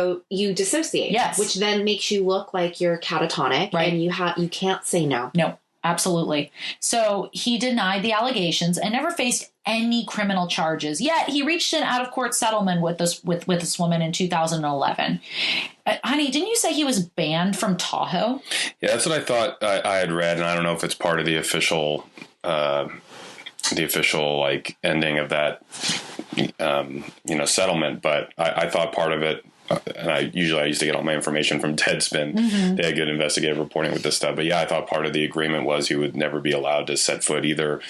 Speaker 3: dissociate.
Speaker 2: Yes.
Speaker 3: Which then makes you look like you're catatonic,
Speaker 2: right? And
Speaker 3: you can't say no.
Speaker 2: No, absolutely. So he denied the allegations and never faced any criminal charges. Yet he reached an out-of-court settlement with this woman in 2011. Honey, didn't you say he was banned from Tahoe?
Speaker 4: Yeah, that's what I thought I had read, and I don't know if it's part of the official like ending of that settlement, but I thought part of it, and I used to get all my information from Deadspin. They had good investigative reporting with this stuff, but yeah, I thought part of the agreement was he would never be allowed to set foot either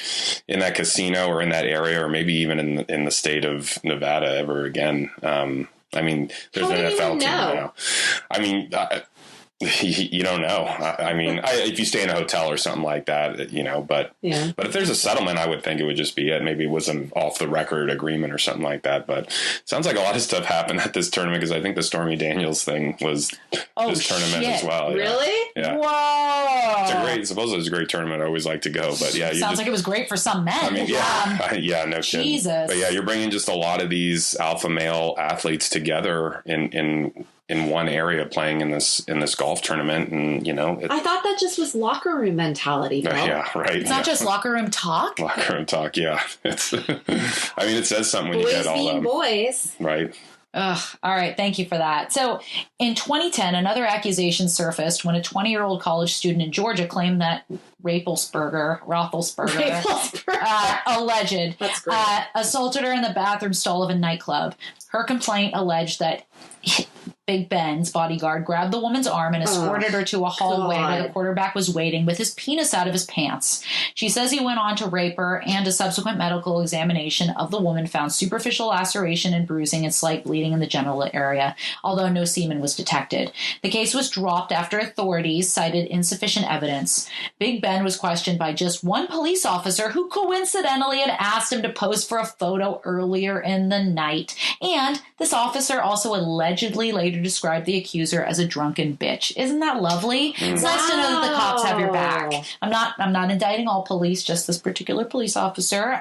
Speaker 4: in that casino or in that area, or maybe even in the state of Nevada ever again. I mean, there's an NFL team now. I mean, you don't know. I mean, if you stay in a hotel or something like that, but if there's a settlement, I would think it would just be it. Maybe it was an off the record agreement or something like that. But it sounds like a lot of stuff happened at this tournament, because I think the Stormy Daniels thing was this tournament as well.
Speaker 3: Really?
Speaker 4: Yeah.
Speaker 2: Whoa.
Speaker 4: Supposedly it was a great tournament. I always like to go, but yeah.
Speaker 2: Sounds like it was great for some men.
Speaker 4: I mean, no kidding.
Speaker 2: Jesus.
Speaker 4: But yeah, you're bringing just a lot of these alpha male athletes together in one area playing in this golf tournament, and
Speaker 3: I thought that just was locker room mentality, Bill.
Speaker 4: Yeah, right.
Speaker 2: It's not just locker room talk.
Speaker 4: Locker room talk, yeah. It's I mean, it says something when
Speaker 3: boys
Speaker 4: you get all them.
Speaker 3: Boys.
Speaker 4: Right.
Speaker 2: Ugh. All right. Thank you for that. So in 2010, another accusation surfaced when a 20-year-old college student in Georgia claimed that Roethlisberger, alleged,
Speaker 3: That's great.
Speaker 2: assaulted her in the bathroom stall of a nightclub. Her complaint alleged that Big Ben's bodyguard grabbed the woman's arm and escorted her to a hallway where the quarterback was waiting with his penis out of his pants. She says he went on to rape her, and a subsequent medical examination of the woman found superficial laceration and bruising and slight bleeding in the genital area, although no semen was detected. The case was dropped after authorities cited insufficient evidence. Big Ben was questioned by just one police officer who coincidentally had asked him to pose for a photo earlier in the night. And this officer also allegedly later described the accuser as a drunken bitch. Isn't that lovely? It's nice to know that the cops have your back. I'm not indicting all police, just this particular police officer.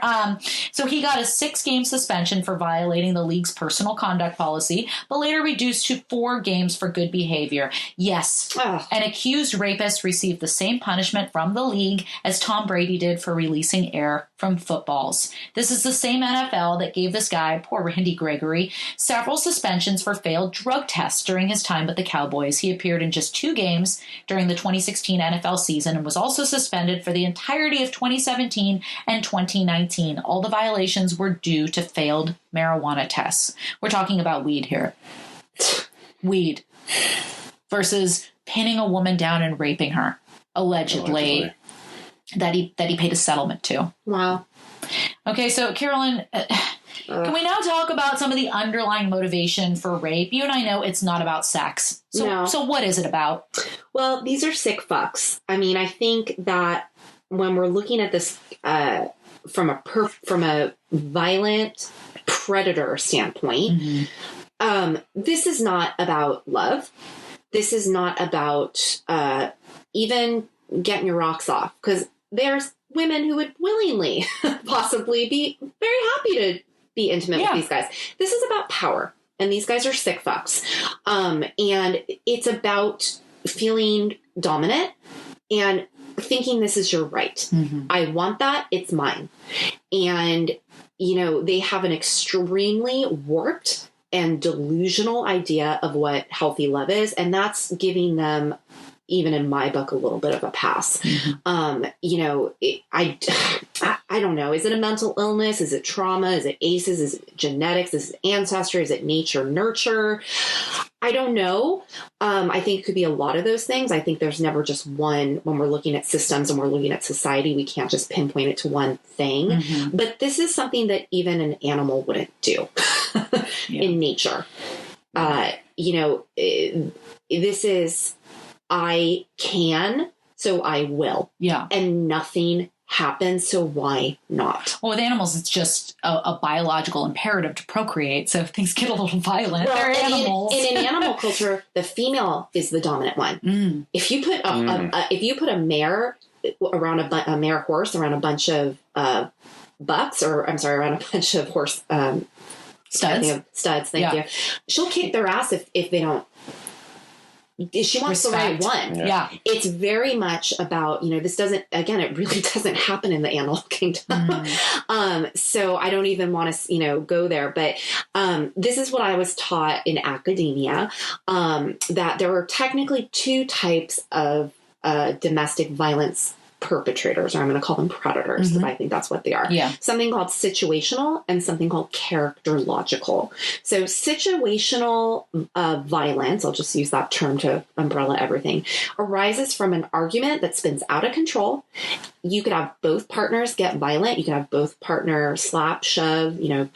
Speaker 2: So he got a 6-game suspension for violating the league's personal conduct policy, but later reduced to 4 games for good behavior. Yes, an accused rapist received the same punishment from the league as Tom Brady did for releasing air from footballs. This is the same NFL that gave this guy, poor Randy Gregory, several suspensions for failed drug tests during his time with the Cowboys. He appeared in just 2 games during the 2016 NFL season and was also suspended for the entirety of 2017 and 2019. All the violations were due to failed marijuana tests. We're talking about weed here. Weed versus pinning a woman down and raping her, allegedly. That he paid a settlement to.
Speaker 3: Wow.
Speaker 2: Okay, so Carolyn, can we now talk about some of the underlying motivation for rape? You and I know it's not about sex. So what is it about?
Speaker 3: Well, these are sick fucks. I mean, I think that when we're looking at this from a violent predator standpoint, this is not about love. This is not about even getting your rocks off, because there's women who would willingly possibly be very happy to be intimate with these guys. This is about power, and these guys are sick fucks. And it's about feeling dominant and thinking this is your right. I want that. It's mine. And, you know, they have an extremely warped and delusional idea of what healthy love is. And that's giving them, even in my book, a little bit of a pass. You know, I don't know. Is it a mental illness? Is it trauma? Is it ACEs? Is it genetics? Is it ancestry? Is it nature, nurture? I don't know. I think it could be a lot of those things. I think there's never just one. When we're looking at systems and we're looking at society, we can't just pinpoint it to one thing. But this is something that even an animal wouldn't do in nature. You know, this is, I can, so I will. Yeah. And nothing happens, so why not?
Speaker 2: Well, with animals, it's just a biological imperative to procreate. So if things get a little violent, they're animals.
Speaker 3: In an animal culture, the female is the dominant one. If you put a mare around a mare horse around a bunch of bucks, or I'm sorry, around a bunch of horse studs. Thank you. She'll kick their ass if they don't. She wants the right one.
Speaker 2: Yeah.
Speaker 3: It's very much about, you know, this doesn't, again, it really doesn't happen in the animal kingdom. So I don't even want to, you know, go there. But this is what I was taught in academia, that there are technically 2 types of domestic violence perpetrators, or I'm going to call them predators, but I think that's what they are. Something called situational and something called characterological. So situational violence, I'll just use that term to umbrella everything, arises from an argument that spins out of control. You could have both partners get violent. You could have both partners slap, shove, you know,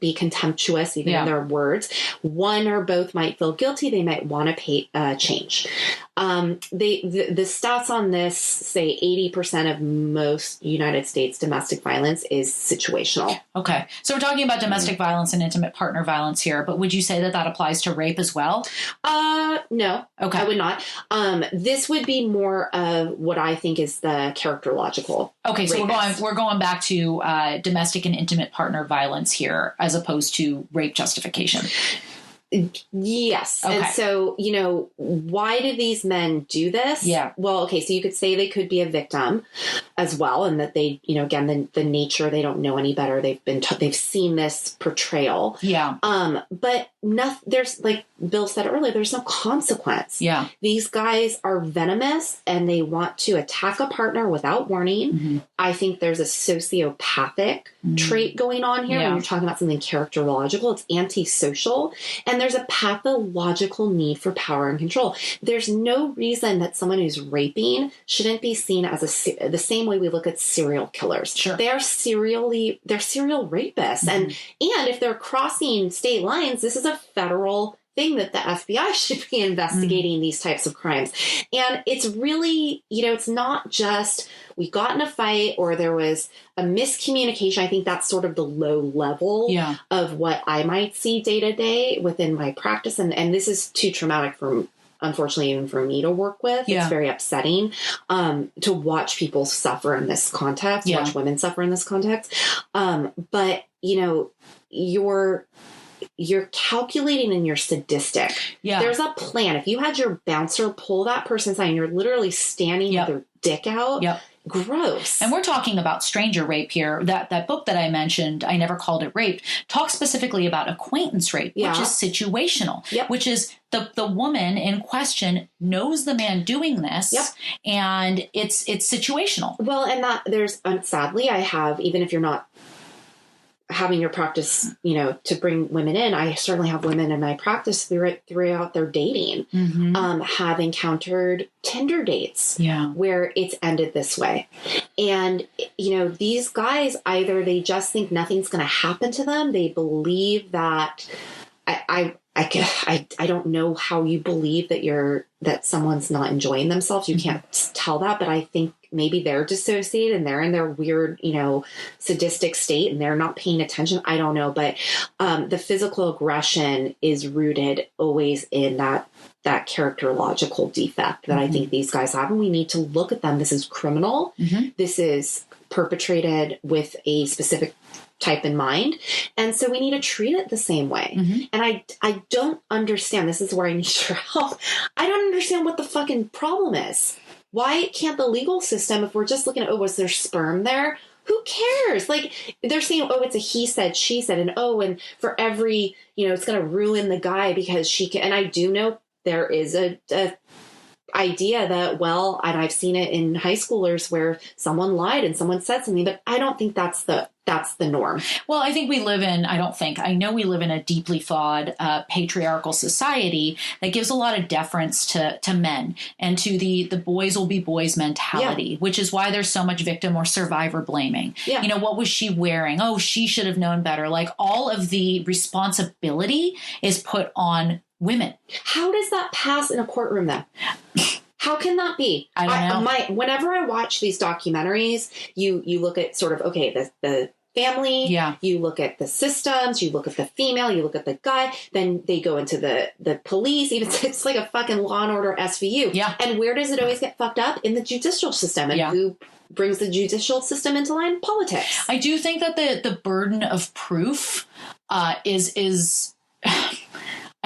Speaker 3: be contemptuous even in their words. One or both might feel guilty. They might want to change. The stats on this say 80% of most United States domestic violence is situational.
Speaker 2: Okay. So we're talking about domestic violence and intimate partner violence here, but would you say that that applies to rape as well?
Speaker 3: No.
Speaker 2: Okay.
Speaker 3: I would not. This would be more of what I think is the characterological.
Speaker 2: Okay. So we're going back to domestic and intimate partner violence here, as opposed to rape justification.
Speaker 3: Yes. Okay. And so, you know, why do these men do this?
Speaker 2: Yeah.
Speaker 3: Well, okay. So you could say they could be a victim as well. And that they, you know, again, the nature, they don't know any better. They've seen this portrayal.
Speaker 2: Yeah.
Speaker 3: But there's, like Bill said earlier, there's no consequence.
Speaker 2: Yeah.
Speaker 3: These guys are venomous and they want to attack a partner without warning. I think there's a sociopathic trait going on here when you're talking about something characterological. It's antisocial. And there's a pathological need for power and control. There's no reason that someone who's raping shouldn't be seen as the same way we look at serial killers.
Speaker 2: Sure.
Speaker 3: They're serial rapists. And if they're crossing state lines, this is a federal thing that the FBI should be investigating these types of crimes. And it's really, it's not just we got in a fight or there was a miscommunication. I think that's sort of the low level of what I might see day to day within my practice. And this is too traumatic unfortunately, even for me to work with. It's very upsetting to watch people suffer in this context, watch women suffer in this context. But, you're calculating and you're sadistic. Yeah. There's a plan. If you had your bouncer pull that person's eye and you're literally standing with their dick out, gross.
Speaker 2: And we're talking about stranger rape here. That book that I mentioned, I Never Called It Rape, talks specifically about acquaintance rape, which is situational, which is the woman in question knows the man doing this and it's situational.
Speaker 3: Well, and that there's, sadly, I have, even if you're not having your practice, to bring women in, I certainly have women in my practice throughout their dating, have encountered Tinder dates where it's ended this way. And, these guys, either they just think nothing's going to happen to them. They believe that I don't know how you believe that someone's not enjoying themselves. You can't tell that, but I think maybe they're dissociated and they're in their weird, sadistic state and they're not paying attention. I don't know. But the physical aggression is rooted always in that characterological defect that I think these guys have. And we need to look at them. This is criminal. This is perpetrated with a specific type in mind. And so we need to treat it the same way. And I don't understand. This is where I need your help. I don't understand what the fucking problem is. Why can't the legal system, if we're just looking at, was there sperm there? Who cares? Like, they're saying, it's a he said, she said, and for every, it's going to ruin the guy because she can. And I do know there is a idea that, and I've seen it in high schoolers where someone lied and someone said something, but I don't think that's the norm.
Speaker 2: Well, I think I know we live in a deeply flawed patriarchal society that gives a lot of deference to men and to the boys will be boys mentality, which is why there's so much victim or survivor blaming. What was she wearing? Oh, she should have known better. Like, all of the responsibility is put on women.
Speaker 3: How does that pass in a courtroom then? How can that be?
Speaker 2: I don't know.
Speaker 3: Whenever I watch these documentaries, you look at sort of, the family, you look at the systems, you look at the female, you look at the guy, then they go into the police, even it's like a fucking Law and Order SVU. And where does it always get fucked up? In the judicial system. And who brings the judicial system into line? Politics.
Speaker 2: I do think that the burden of proof is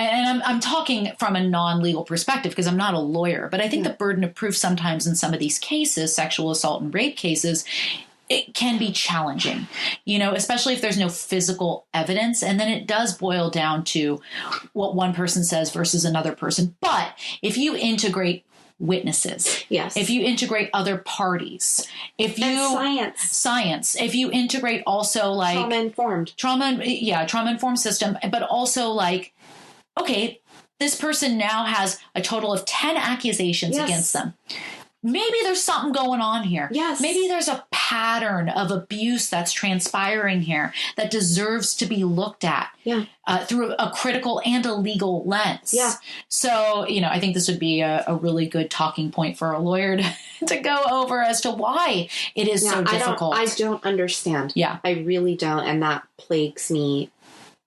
Speaker 2: and I'm talking from a non-legal perspective because I'm not a lawyer, but I think the burden of proof sometimes in some of these cases, sexual assault and rape cases, it can be challenging, especially if there's no physical evidence. And then it does boil down to what one person says versus another person. But if you integrate witnesses, if you integrate other parties, if you science, if you integrate also like trauma-informed system, but also like, okay, this person now has a total of 10 accusations against them. Maybe there's something going on here. Maybe there's a pattern of abuse that's transpiring here that deserves to be looked at through a critical and a legal lens. So, I think this would be a really good talking point for a lawyer to go over as to why it is so difficult.
Speaker 3: I don't understand. I really don't. And that plagues me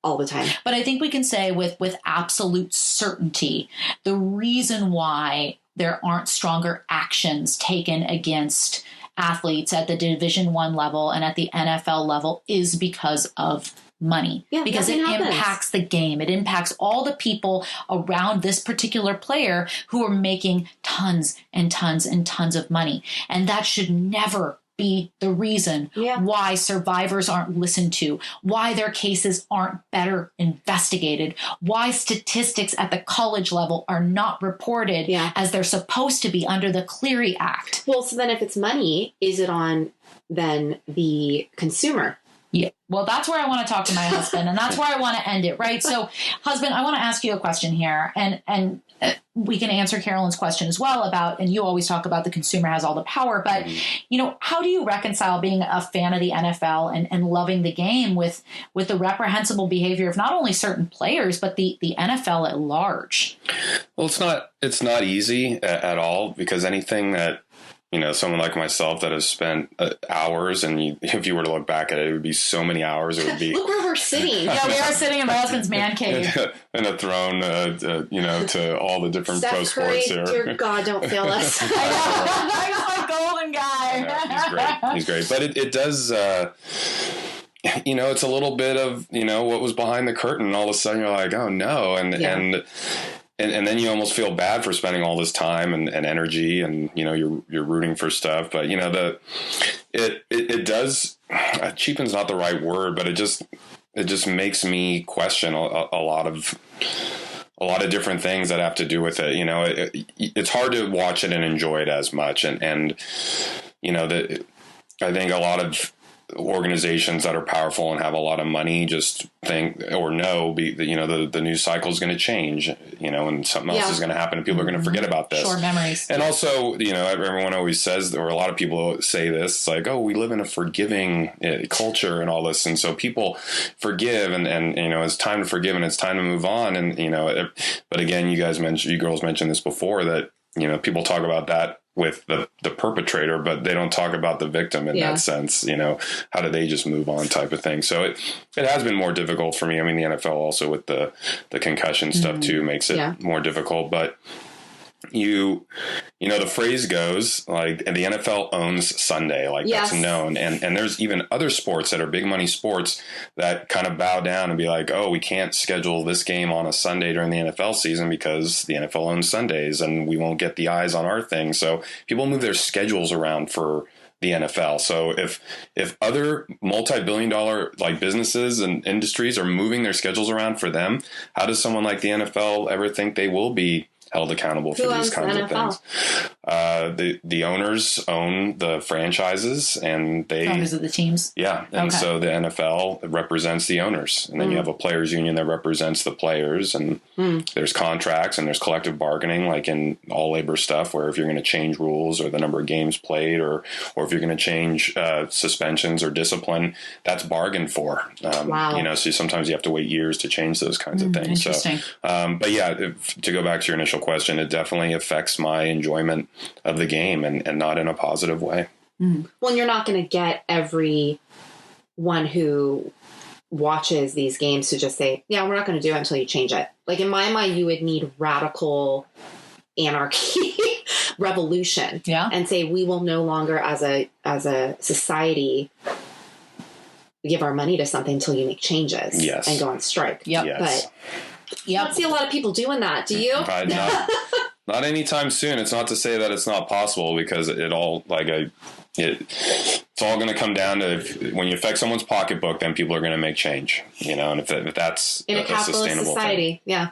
Speaker 3: all the time.
Speaker 2: But I think we can say with absolute certainty, the reason why there aren't stronger actions taken against athletes at the Division I level and at the NFL level is because of money. Because it impacts the game. It impacts all the people around this particular player who are making tons and tons and tons of money. And that should never be the reason why survivors aren't listened to, why their cases aren't better investigated, why statistics at the college level are not reported as they're supposed to be under the Clery Act.
Speaker 3: Well, so then if it's money, is it on then the consumer?
Speaker 2: Yeah. Well, that's where I want to talk to my husband, and that's where I want to end it, right? So, husband, I want to ask you a question here, and we can answer Carolyn's question as well about, and you always talk about the consumer has all the power, but, how do you reconcile being a fan of the NFL and loving the game with the reprehensible behavior of not only certain players, but the NFL at large?
Speaker 4: Well, it's not easy at all, because anything that, someone like myself that has spent hours, and if you were to look back at it, it would be so many hours. It would be.
Speaker 3: Look where we're sitting.
Speaker 2: Yeah, we are sitting in my husband's man cave.
Speaker 4: In a throne, to all the different
Speaker 3: Steph
Speaker 4: pro
Speaker 3: Curry,
Speaker 4: sports here.
Speaker 3: dear God, don't fail us.
Speaker 2: I know, golden guy.
Speaker 4: He's great. But it does, it's a little bit of, what was behind the curtain. And all of a sudden you're like, oh no. And then you almost feel bad for spending all this time and energy, and you're rooting for stuff. But it does, cheapen's not the right word, but it just makes me question a lot of different things that have to do with it. It's hard to watch it and enjoy it as much, and I think a lot of organizations that are powerful and have a lot of money just think or know the news cycle is going to change, and something else is going to happen, and people are going to forget about this.
Speaker 2: Short memories.
Speaker 4: And also, everyone always says, or a lot of people say this, it's like, oh, we live in a forgiving culture and all this, and so people forgive, and it's time to forgive and it's time to move on, and but again, you girls mentioned this before, that people talk about that with the perpetrator, but they don't talk about the victim in that sense. How do they just move on, type of thing. So it has been more difficult for me. I mean, the NFL also with the concussion stuff too makes it more difficult, but the phrase goes like, the NFL owns Sunday, like that's known. And there's even other sports that are big money sports that kind of bow down and be like, oh, we can't schedule this game on a Sunday during the NFL season because the NFL owns Sundays and we won't get the eyes on our thing. So people move their schedules around for the NFL. So if other multi-billion-dollar like businesses and industries are moving their schedules around for them, how does someone like the NFL ever think they will be held accountable for these kinds of things? The owners own the franchises, and they
Speaker 2: owners of the teams.
Speaker 4: Yeah, and so the NFL represents the owners, and then you have a players union that represents the players, and there's contracts and there's collective bargaining, like in all labor stuff, where if you're going to change rules or the number of games played, or if you're going to change suspensions or discipline, that's bargained for.
Speaker 3: Wow.
Speaker 4: So sometimes you have to wait years to change those kinds of things.
Speaker 2: Interesting.
Speaker 4: So, but yeah, to go back to your initial question, it definitely affects my enjoyment of the game, and not in a positive way.
Speaker 3: Well, you're not going to get everyone who watches these games to just say, yeah, we're not going to do it until you change it. Like in my mind, you would need radical anarchy, revolution, and say we will no longer as a society give our money to something until you make changes and go on strike. But you don't see a lot of people doing that, do you?
Speaker 4: Not anytime soon. It's not to say that it's not possible, because it's all going to come down to when you affect someone's pocketbook, then people are going to make change, and if that's
Speaker 3: in a capitalist society.
Speaker 4: Yeah.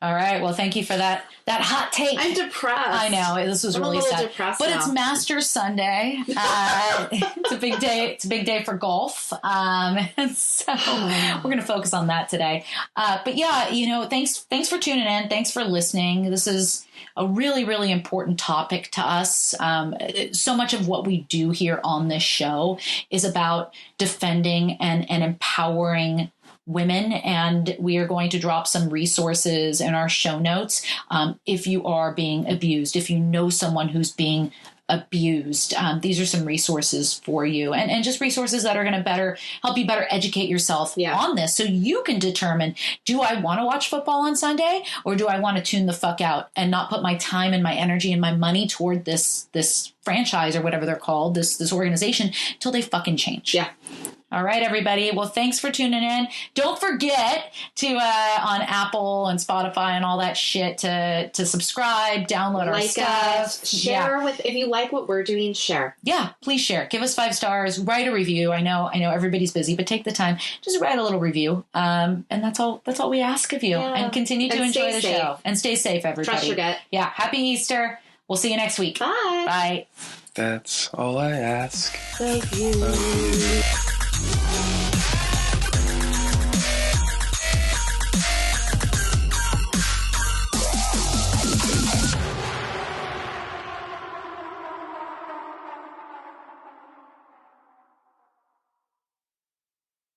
Speaker 2: All right. Well, thank you for that hot take.
Speaker 3: I'm depressed.
Speaker 2: I know, this was really sad. But it's Masters Sunday. It's a big day. It's a big day for golf. So we're going to focus on that today. But yeah, thanks for tuning in. Thanks for listening. This is a really, really important topic to us. So much of what we do here on this show is about defending and empowering women, and we are going to drop some resources in our show notes. If you are being abused, if you know someone who's being abused, these are some resources for you, and just resources that are going to help you better educate yourself on this, so you can determine, do I want to watch football on Sunday, or do I want to tune the fuck out and not put my time and my energy and my money toward this franchise or whatever they're called, this organization, till they fucking change. All right, everybody. Well, thanks for tuning in. Don't forget to, on Apple and Spotify and all that shit, to subscribe, download our stuff.
Speaker 3: Share if you like what we're doing, share.
Speaker 2: Yeah, please share. Give us 5 stars. Write a review. I know everybody's busy, but take the time. Just write a little review. And that's all we ask of you. And continue to enjoy the show. And stay safe, everybody.
Speaker 3: Trust your gut.
Speaker 2: Yeah. Happy Easter. We'll see you next week.
Speaker 3: Bye.
Speaker 2: Bye.
Speaker 4: That's all I ask.
Speaker 3: Thank you.